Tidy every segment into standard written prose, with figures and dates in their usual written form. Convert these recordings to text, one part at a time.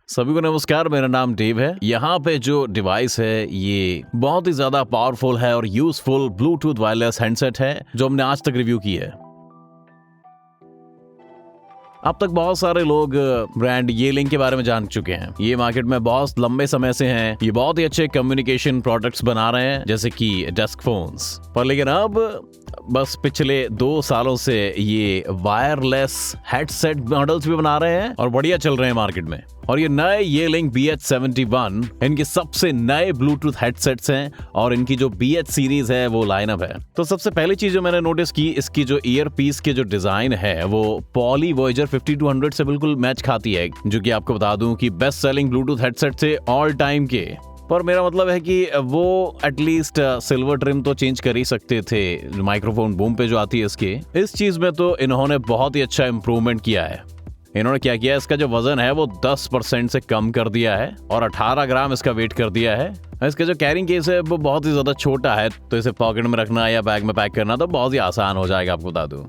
सभी को नमस्कार, मेरा नाम देव है। यहाँ पे जो डिवाइस है ये बहुत ही ज्यादा पावरफुल है और यूजफुल ब्लूटूथ वायरलेस हैंडसेट है जो हमने आज तक रिव्यू की है। अब तक बहुत सारे लोग ब्रांड Yeeling के बारे में जान चुके हैं। ये मार्केट में बहुत लंबे समय से हैं। ये बहुत ही अच्छे कम्युनिकेशन प्रोडक्ट्स बना रहे हैं जैसे कि डेस्क फोन्स पर, लेकिन अब बस पिछले 2 सालों से ये वायरलेस हेडसेट मॉडल्स भी बना रहे हैं और बढ़िया चल रहे हैं मार्केट में। और ये नए Yeeling BH71 इनके सबसे नए ब्लूटूथ हेडसेट्स हैं और इनकी जो BH सीरीज है वो लाइनअप है। तो सबसे पहली चीज जो मैंने नोटिस की, इसकी जो ईयर पीस के जो डिजाइन है वो पॉली वॉयेजर 5200 से बिल्कुल मैच खाती है, जो कि आपको बता दूं कि बेस्ट सेलिंग ब्लूटूथ हेडसेट से ऑल टाइम के। पर मेरा मतलब है कि वो एटलीस्ट सिल्वर ट्रिम तो चेंज कर ही सकते थे माइक्रोफोन बूम पे जो आती है इसके। इस चीज में तो इन्होंने बहुत ही अच्छा इंप्रूवमेंट किया है। इन्होंने क्या किया, इसका जो वजन है वो 10% से कम कर दिया है और 18 ग्राम इसका वेट कर दिया है। इसका जो कैरिंग केस है वो बहुत ही ज्यादा छोटा है, तो इसे पॉकेट में रखना या बैग में पैक करना तो बहुत ही आसान हो जाएगा, आपको बता दूं।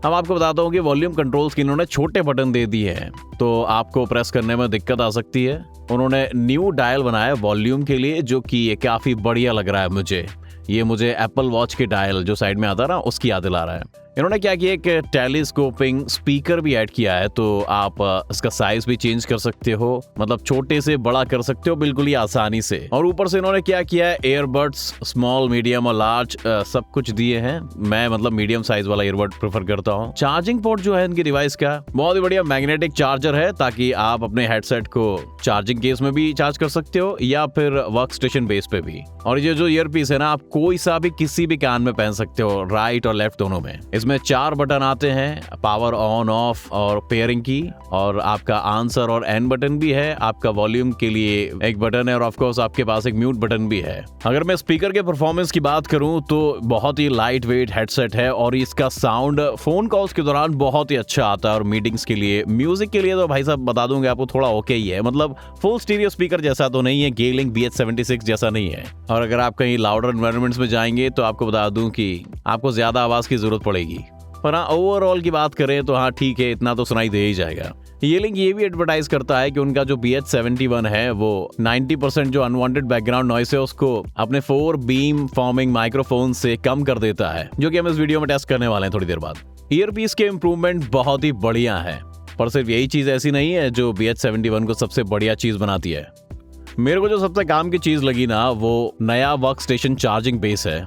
अब आपको बताता हूँ कि वॉल्यूम कंट्रोल्स की इन्होंने छोटे बटन दे दिए हैं, तो आपको प्रेस करने में दिक्कत आ सकती है। उन्होंने न्यू डायल बनाया वॉल्यूम के लिए, जो कि ये काफी बढ़िया लग रहा है मुझे। ये मुझे एप्पल वॉच के डायल जो साइड में आता है ना, उसकी याद दिला रहा है। इन्होंने क्या किया, एक टेलीस्कोपिंग स्पीकर भी ऐड किया है, तो आप इसका साइज भी चेंज कर सकते हो, मतलब छोटे से बड़ा कर सकते हो बिल्कुल ही आसानी से। और ऊपर से इन्होंने क्या किया है, ईयरबड्स स्मॉल, मीडियम और लार्ज सब कुछ दिए हैं। मैं मतलब मीडियम साइज वाला ईयरबड प्रेफर करता हूँ। चार्जिंग पोर्ट जो है इनकी डिवाइस का बहुत ही बढ़िया मैग्नेटिक चार्जर है, ताकि आप अपने हेडसेट को चार्जिंग केस में भी चार्ज कर सकते हो या फिर वर्क स्टेशन बेस पे भी। और ये जो ईयर पीस है ना, आप कोई सा भी किसी भी कान में पहन सकते हो, राइट और लेफ्ट दोनों में। इसमें 4 बटन आते हैं, पावर ऑन ऑफ और पेयरिंग की, और आपका आंसर और एन बटन भी है। आपका वॉल्यूम के लिए एक बटन है और ऑफ कोर्स आपके पास एक म्यूट बटन भी है। अगर मैं स्पीकर के परफॉर्मेंस की बात करूं तो बहुत ही लाइट वेट हेडसेट है और इसका साउंड फोन कॉल्स के दौरान बहुत ही अच्छा आता है। और मीटिंग्स के लिए, म्यूजिक के लिए तो भाई साहब बता दूंगा आपको थोड़ा ओके ही है, मतलब फुल स्टीरियो स्पीकर जैसा तो नहीं है, Yeeling BH76 जैसा नहीं है। और अगर आप कहीं लाउडर एनवायरनमेंट्स में जाएंगे तो आपको बता दूं कि आपको ज्यादा आवाज की जरूरत पड़ेगी। पर हाँ, ओवरऑल की बात करें तो हाँ ठीक है, इतना तो सुनाई दे ही जाएगा। Yeeling ये भी एडवर्टाइज करता है कि उनका जो BH71 है वो 90% जो अनवांटेड बैकग्राउंड नॉइस है उसको अपने 4 बीम फॉर्मिंग माइक्रोफोन से कम कर देता है, जो कि हम इस वीडियो में टेस्ट करने वाले हैं थोड़ी देर बाद। ईयरपीस के इम्प्रूवमेंट बहुत ही बढ़िया है, पर सिर्फ यही चीज ऐसी नहीं है जो BH71 को सबसे बढ़िया चीज बनाती है। मेरे को जो सबसे काम की चीज लगी ना, वो नया वर्क स्टेशन चार्जिंग बेस है।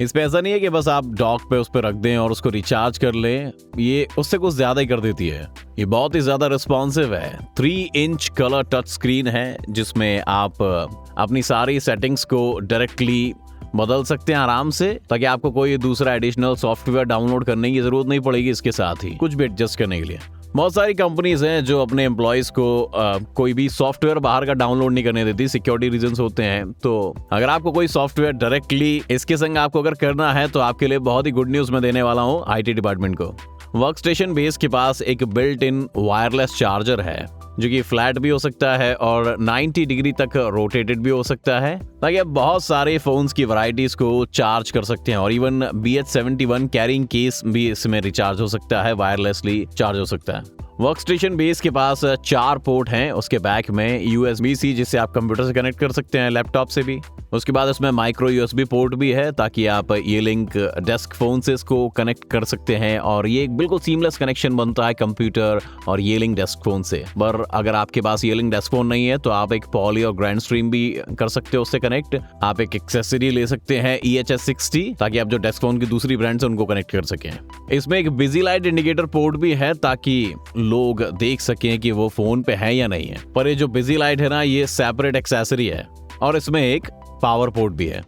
इस पे ऐसा नहीं है कि बस आप डॉक पे उस पे रख दें और उसको रिचार्ज कर लें, ये उससे कुछ ज्यादा ही कर देती है। ये बहुत ही ज्यादा रिस्पॉन्सिव है। 3 इंच कलर टच स्क्रीन है जिसमें आप अपनी सारी सेटिंग्स को डायरेक्टली बदल सकते हैं आराम से, ताकि आपको कोई दूसरा एडिशनल सॉफ्टवेयर डाउनलोड करने की जरूरत नहीं पड़ेगी। इसके साथ ही कुछ भी एडजस्ट करने के लिए बहुत सारी कंपनीज हैं जो अपने एम्प्लॉयज को कोई भी सॉफ्टवेयर बाहर का डाउनलोड नहीं करने देती, सिक्योरिटी रीजंस होते हैं। तो अगर आपको कोई सॉफ्टवेयर डायरेक्टली इसके संग आपको अगर करना है तो आपके लिए बहुत ही गुड न्यूज मैं देने वाला हूँ IT डिपार्टमेंट को। वर्क स्टेशन बेस के पास एक बिल्ट इन वायरलेस चार्जर है, जो कि फ्लैट भी हो सकता है और 90 डिग्री तक रोटेटेड भी हो सकता है, ताकि आप बहुत सारे फोन्स की वैरायटीज को चार्ज कर सकते हैं। और इवन BH71 कैरिंग केस भी इसमें रिचार्ज हो सकता है, वायरलेसली चार्ज हो सकता है। वर्क स्टेशन बेस के पास 4 पोर्ट हैं, उसके बैक में USB-C जिससे आप कंप्यूटर से कनेक्ट कर सकते हैं, लैपटॉप से भी। उसके बाद इसमें माइक्रो USB पोर्ट भी है, ताकि आप Yeeling डेस्क फोन से इसको कनेक्ट कर सकते हैं और ये एक बिल्कुल सीमलेस कनेक्शन बनता है कंप्यूटर और Yeeling डेस्क फोन से। पर अगर आपके पास Yeeling डेस्क फोन नहीं है तो आप एक पॉली और ग्रैंड स्ट्रीम भी कर सकते हो उससे कनेक्ट। आप एक एक्सेसरी ले सकते हैं EHS60, ताकि आप जो डेस्क फोन की दूसरी ब्रांड्स हैं उनको कनेक्ट कर सकें। इसमें एक बिजी लाइट इंडिकेटर पोर्ट भी है, ताकि लोग देख सकें कि वो फोन पे है या नहीं है। पर ये जो बिजी लाइट है ना, ये सेपरेट एक्सेसरी है और इसमें एक पावर पोर्ट भी है।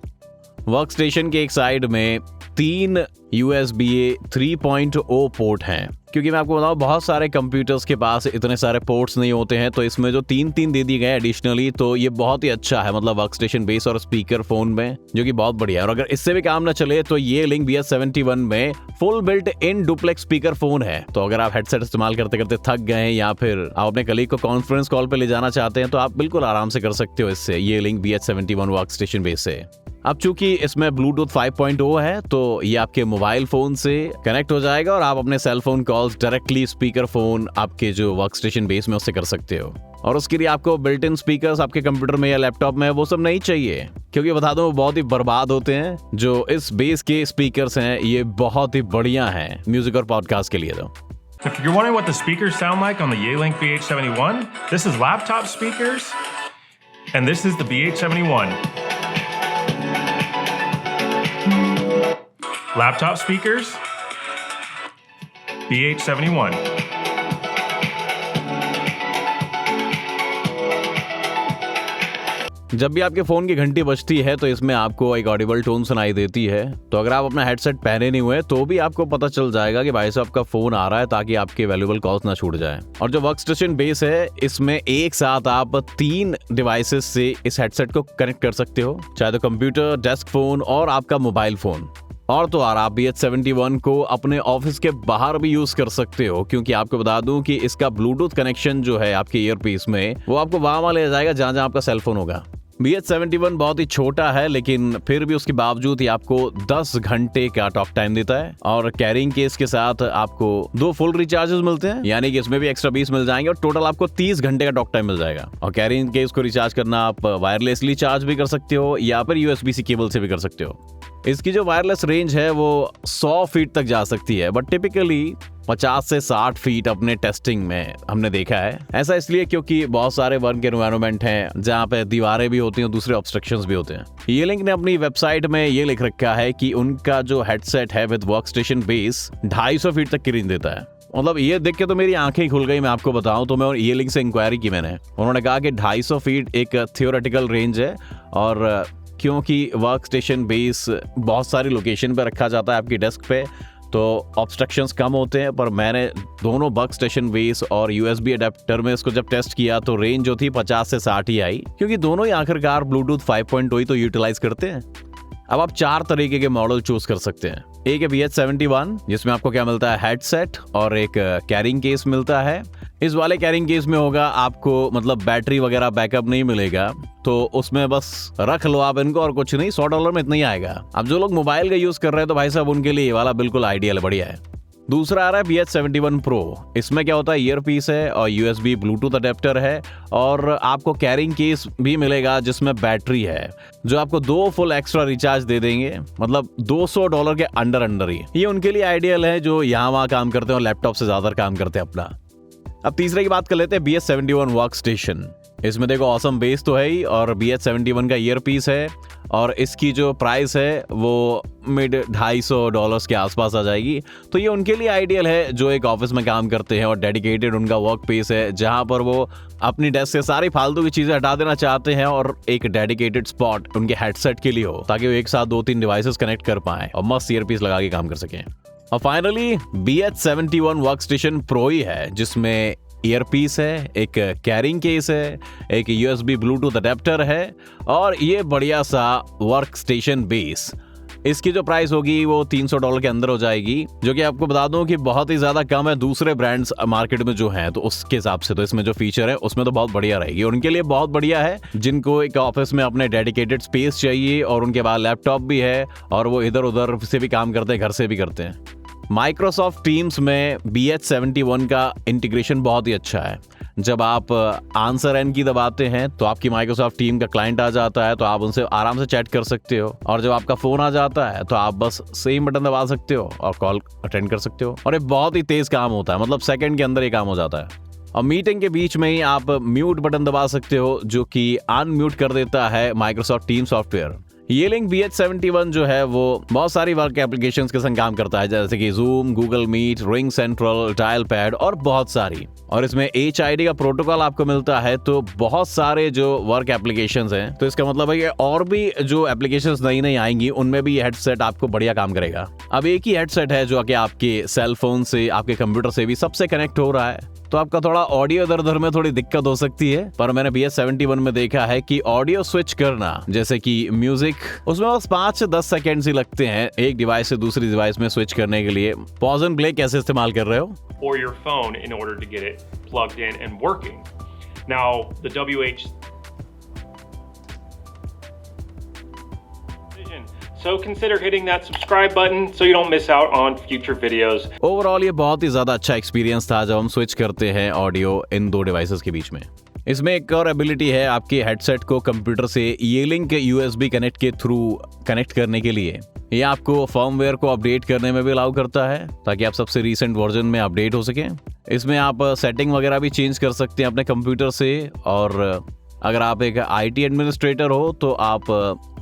वर्क स्टेशन के एक साइड में 3 USB-A 3.0 पोर्ट हैं, क्योंकि मैं आपको बताऊं बहुत सारे कंप्यूटर्स के पास इतने सारे पोर्ट्स नहीं होते हैं, तो इसमें जो 3 दे दिए गए एडिशनली, तो ये बहुत ही अच्छा है, मतलब वर्क स्टेशन बेस और स्पीकर फोन में, जो कि बहुत बढ़िया है। और अगर इससे भी काम ना चले तो Yeeling BH71 में full built in duplex speaker phone है। तो अगर आप हेडसेट इस्तेमाल करते करते थक गए या फिर आप अपने कलीग को कॉन्फ्रेंस कॉल पे ले जाना चाहते हैं तो आप बिल्कुल आराम से कर सकते हो इससे Yeeling BH71 work station base से। अब चूंकि इसमें ब्लूटूथ 5.0 है तो ये आपके मोबाइल फोन से कनेक्ट हो जाएगा और आप अपने cell phone calls directly speaker phone आपके जो वर्क स्टेशन बेस में उससे कर सकते हो। और उसके लिए आपको बिल्ट इन स्पीकर्स आपके कंप्यूटर में या लैपटॉप में वो सब नहीं चाहिए, क्योंकि बता दूं वो बहुत ही बर्बाद होते हैं। जो इस बेस के स्पीकर्स हैं ये बहुत ही बढ़िया हैं म्यूजिक और पॉडकास्ट के लिए। तो If you're wondering what the speakers sound like on the Yealink BH71, this is laptop speakers, and this is the BH71. Laptop speakers, BH71. जब भी आपके फोन की घंटी बजती है तो इसमें आपको एक ऑडिबल टोन सुनाई देती है। तो अगर आप अपना हेडसेट पहने नहीं हुए तो भी आपको पता चल जाएगा कि भाई साहब का फोन आ रहा है, ताकि आपके वैल्यूएबल कॉल्स ना छूट जाए। और जो वर्क स्टेशन बेस है इसमें एक साथ आप 3 डिवाइसेस से इस हेडसेट को कनेक्ट कर सकते हो, चाहे तो कंप्यूटर, डेस्क फोन और आपका मोबाइल फोन। और तो और आप BH71 को अपने ऑफिस के बाहर भी यूज कर सकते हो, क्योंकि आपको बता दूं कि इसका ब्लूटूथ कनेक्शन जो है आपके ईयरपीस में वो आपको वहां ले जाएगा जहां जहां आपका सेलफोन होगा। BH71 बहुत ही छोटा है, लेकिन फिर भी उसके बावजूद ही आपको 10 घंटे का टॉक टाइम देता है। और कैरिंग केस के साथ आपको 2 फुल रिचार्जेस मिलते हैं, यानी कि इसमें भी एक्स्ट्रा 20 मिल जाएंगे और टोटल आपको 30 घंटे का टॉक टाइम मिल जाएगा। और कैरिंग केस को रिचार्ज करना आप वायरलेसली चार्ज भी कर सकते हो या फिर USB-C केबल से भी कर सकते हो। इसकी जो वायरलेस रेंज है वो 100 फीट तक जा सकती है, बट टिपिकली 50 से 60 फीट अपने टेस्टिंग में हमने देखा है। ऐसा इसलिए क्योंकि बहुत सारे वर्क एनवायरनमेंट हैं जहाँ पे दीवारें भी होती हैं, दूसरे ऑब्स्ट्रक्शंस भी होते हैं। Yealink ने अपनी वेबसाइट में ये लिख रखा है कि उनका जो हेडसेट है with work station base 250 feet तक की रेंज देता है। मतलब ये देख के तो मेरी आंखें ही खुल गई। मैं आपको बताऊं तो मैं Yealink से इंक्वायरी की मैंने, उन्होंने कहा कि 250 फीट एक थियोरेटिकल रेंज है, और क्योंकि वर्क स्टेशन बेस बहुत सारी लोकेशन पे रखा जाता है आपकी डेस्क पे, तो ऑब्स्ट्रक्शंस कम होते हैं। पर मैंने दोनों वर्क स्टेशन बेस और USB अडेप्टर में इसको जब टेस्ट किया तो रेंज जो थी 50 से 60 ही आई, क्योंकि दोनों ही आखिरकार ब्लूटूथ 5.0 ही तो यूटिलाइज करते हैं। अब आप 4 तरीके के मॉडल चूज कर सकते हैं। एक है BH71 जिसमें आपको क्या मिलता है, हेडसेट और एक कैरिंग केस मिलता है। इस वाले कैरिंग केस में होगा आपको मतलब बैटरी वगैरह बैकअप नहीं मिलेगा, तो उसमें बस रख लो आप इनको और कुछ नहीं, $100 में इतना ही आएगा। अब जो लोग मोबाइल का यूज कर रहे हैं तो भाई साहब उनके लिए ये वाला बिल्कुल आइडियल बढ़िया है। दूसरा आ रहा है BH71 Pro। इसमें क्या होता है, ईयरपीस है और USB ब्लूटूथ अडेप्टर है और आपको कैरिंग केस भी मिलेगा जिसमें बैटरी है, जो आपको 2 फुल एक्स्ट्रा रिचार्ज दे देंगे, मतलब $200 के अंडर ही। ये उनके लिए आइडियल है जो यहाँ वहाँ काम करते हैं और लैपटॉप से ज्यादा काम करते हैं अपना। अब तीसरे की बात कर लेते हैं BH71 वर्क स्टेशन। इसमें देखो ऑसम बेस तो है ही, और BH71 का ईयरपीस है और इसकी जो प्राइस है वो मिड $250 के आसपास आ जाएगी। तो ये उनके लिए आइडियल है जो एक ऑफिस में काम करते हैं और डेडिकेटेड उनका वर्क पेस है, जहां पर वो अपनी डेस्क से सारी फालतू की चीजें हटा देना चाहते हैं और एक डेडिकेटेड स्पॉट उनके हेडसेट के लिए हो, ताकि वो एक साथ 2-3 डिवाइसेस कनेक्ट कर पाएं और मस्त ईयरपीस लगा के काम कर सकें। और finally BH71 work station pro ही है, जिसमें ईयरपीस है, एक कैरिंग केस है, एक USB ब्लूटूथ अडेप्टर है और ये बढ़िया सा वर्क स्टेशन बेस। इसकी जो प्राइस होगी वो $300 के अंदर हो जाएगी, जो कि आपको बता दूं कि बहुत ही ज्यादा कम है दूसरे ब्रांड्स मार्केट में जो हैं, तो उसके हिसाब से तो इसमें जो फीचर है उसमें तो बहुत बढ़िया रहेगी। उनके लिए बहुत बढ़िया है जिनको एक ऑफिस में अपने डेडिकेटेड स्पेस चाहिए और उनके पास लैपटॉप भी है और वो इधर उधर से भी काम करते हैं, घर से भी करते हैं। माइक्रोसॉफ्ट टीम्स में BH71 का इंटीग्रेशन बहुत ही अच्छा है। जब आप आंसर एन की दबाते हैं तो आपकी माइक्रोसॉफ्ट टीम का क्लाइंट आ जाता है, तो आप उनसे आराम से चैट कर सकते हो, और जब आपका फोन आ जाता है तो आप बस सेम बटन दबा सकते हो और कॉल अटेंड कर सकते हो। और ये बहुत ही तेज काम होता है, मतलब सेकंड के अंदर ये काम हो जाता है। और मीटिंग के बीच में ही आप म्यूट बटन दबा सकते हो, जो कि अनम्यूट कर देता है Microsoft team software. Yealink BH71 जो है वो बहुत सारी वर्क एप्लीकेशंस के संग काम करता है, जैसे कि Zoom, Google Meet, Ring Central, Dialpad और बहुत सारी। और इसमें HID का प्रोटोकॉल आपको मिलता है, तो बहुत सारे जो वर्क एप्लीकेशंस हैं, तो इसका मतलब है कि और भी जो एप्लीकेशंस नई नई आएंगी उनमें भी ये हेडसेट आपको बढ़िया काम करेगा। अब एक ही हेडसेट है जो कि आपके सेल फोन से, आपके कंप्यूटर से भी सबसे कनेक्ट हो रहा है, तो आपका थोड़ा ऑडियो इधर उधर में थोड़ी दिक्कत हो सकती है। पर मैंने BH71 में देखा है कि ऑडियो स्विच करना, जैसे कि म्यूजिक, उसमें बस 5 से 10 सेकेंड ही लगते हैं एक डिवाइस से दूसरी डिवाइस में स्विच करने के लिए। पॉज एंड प्ले कैसे इस्तेमाल कर रहे हो? Or your phone in order to get it plugged in and working. Now, the So consider hitting that subscribe button so you don't miss out on future videos. Overall ये बहुत ही ज्यादा अच्छा experience था जब हम स्विच करते हैं audio in दो डिवाइसेस के बीच में। इसमें एक और एबिलिटी है आपके हेडसेट को कंप्यूटर से Yealink USB कनेक्ट के थ्रू कनेक्ट करने के लिए। ये आपको फर्मवेयर को अपडेट करने में भी अलाउ करता है ताकि आप सबसे रीसेंट वर्जन में अपडेट हो सके। इसमें आप सेटिंग वगैरह भी चेंज कर सकते हैं अपने कंप्यूटर से, और अगर आप एक IT एडमिनिस्ट्रेटर हो तो आप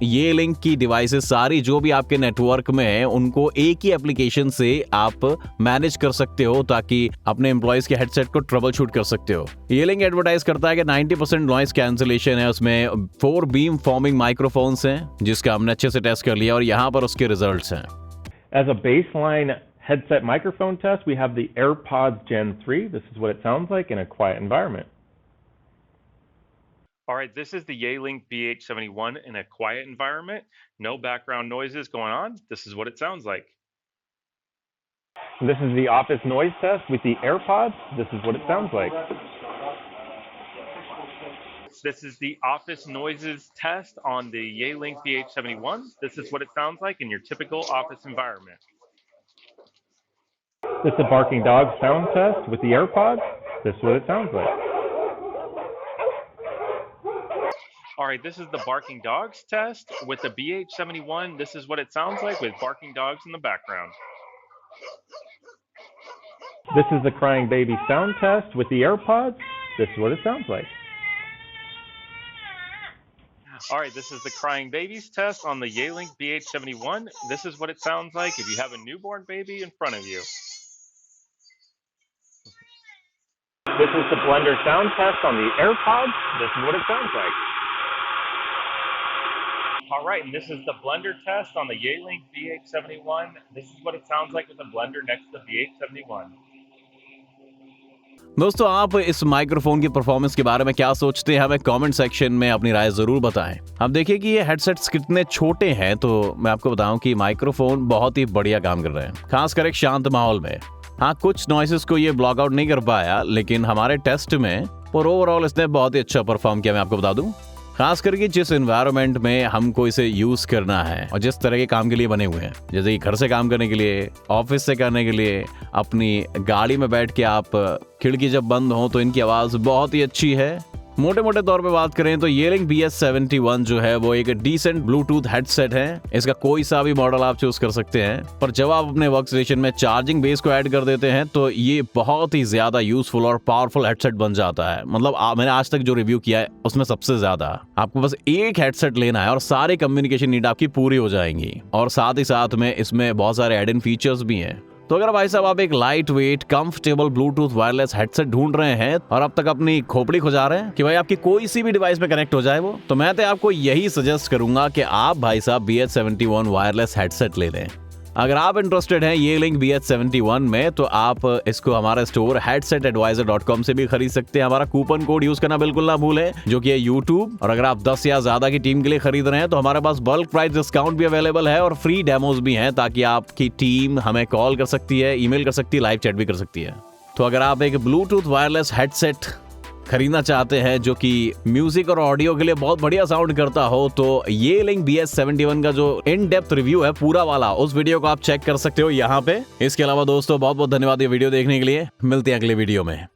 Yealink की डिवाइसेस सारी जो भी आपके नेटवर्क में है उनको एक ही एप्लीकेशन से आप मैनेज कर सकते हो ताकि अपने एम्प्लॉयज के हेडसेट को ट्रबल शूट कर सकते हो। Yealink एडवर्टाइज करता है कि 90% नॉइस कैंसिलेशन है, उसमें 4 बीम फॉर्मिंग माइक्रोफोन्स हैं जिसका हमने अच्छे से टेस्ट कर लिया और यहाँ पर उसके रिजल्ट्स हैं। As a baseline headset microphone test, we have the AirPods Gen 3. This is what it sounds like in a quiet environment. All right, this is the Yealink BH71 in a quiet environment. No background noises going on. This is what it sounds like. This is the office noise test with the AirPods. This is what it sounds like. This is the office noises test on the Yealink BH71. This is what it sounds like in your typical office environment. This is the barking dog sound test with the AirPods. This is what it sounds like. All right, this is the barking dogs test with the BH71. This is what it sounds like with barking dogs in the background. This is the crying baby sound test with the AirPods. This is what it sounds like. All right, this is the crying babies test on the Yealink BH71. This is what it sounds like if you have a newborn baby in front of you. This is the blender sound test on the AirPods. This is what it sounds like. All right, and this is the blender test on the Yealink BH71. This is what it sounds like with a blender next to the BH71. दोस्तों, आप इस microphone की performance के बारे में क्या सोचते हैं? हमें कमेंट सेक्शन में अपनी राय जरूर बताएं। अब देखिए कि ये हेडसेट्स कितने छोटे हैं, तो मैं आपको बताऊं कि माइक्रोफोन बहुत ही बढ़िया काम कर रहे हैं, खासकर एक शांत माहौल में। हाँ, कुछ नॉइसेस को ये ब्लॉक आउट नहीं कर पाया, लेकिन हमारे टेस्ट में और ओवरऑल इसने बहुत ही अच्छा परफॉर्म किया। मैं आपको बता दूं, खास करके जिस एनवायरनमेंट में हमको इसे यूज करना है और जिस तरह के काम के लिए बने हुए हैं, जैसे कि घर से काम करने के लिए, ऑफिस से करने के लिए, अपनी गाड़ी में बैठ के आप खिड़की जब बंद हो तो इनकी आवाज बहुत ही अच्छी है। मोटे मोटे तौर पे बात करें तो Yealink BH71 जो है वो एक डिसेंट ब्लूटूथ हेडसेट है। इसका कोई सा भी मॉडल आप चूज कर सकते हैं, पर जब आप अपने वर्क स्टेशन में चार्जिंग बेस को ऐड कर देते हैं तो ये बहुत ही ज्यादा यूजफुल और पावरफुल हेडसेट बन जाता है। मतलब मैंने आज तक जो रिव्यू किया है उसमें सबसे ज्यादा। आपको बस एक हेडसेट लेना है और सारी कम्युनिकेशन नीड आपकी पूरी हो जाएंगी, और साथ ही साथ में इसमें बहुत सारे एड इन फीचर्स भी हैं। तो अगर भाई साहब आप एक light weight comfortable Bluetooth wireless headset ढूंढ रहे हैं और अब तक अपनी खोपड़ी खुजा रहे हैं कि भाई आपकी कोई सी भी डिवाइस में कनेक्ट हो जाए वो, तो मैं तो आपको यही सजेस्ट करूंगा कि आप भाई साहब BH71 वायरलेस हेडसेट ले लें। अगर आप इंटरेस्टेड हैं Yealink BH71 में, तो आप इसको हमारे स्टोर headsetadvisor.com से भी खरीद सकते हैं। हमारा कूपन कोड यूज करना बिल्कुल ना भूलें, जो कि है YouTube। और अगर आप 10 या ज्यादा की टीम के लिए खरीद रहे हैं तो हमारे पास बल्क प्राइस डिस्काउंट भी अवेलेबल है और फ्री डेमोज भी हैं, ताकि आपकी टीम हमें कॉल कर सकती है, ईमेल कर सकती है, लाइव चैट भी कर सकती है। तो अगर आप एक ब्लूटूथ वायरलेस हेडसेट खरीदना चाहते हैं जो कि म्यूजिक और ऑडियो के लिए बहुत बढ़िया साउंड करता हो, तो Yealink BH71 का जो इन डेप्थ रिव्यू है पूरा वाला, उस वीडियो को आप चेक कर सकते हो यहाँ पे। इसके अलावा दोस्तों बहुत बहुत धन्यवाद ये वीडियो देखने के लिए। मिलते हैं अगले वीडियो में।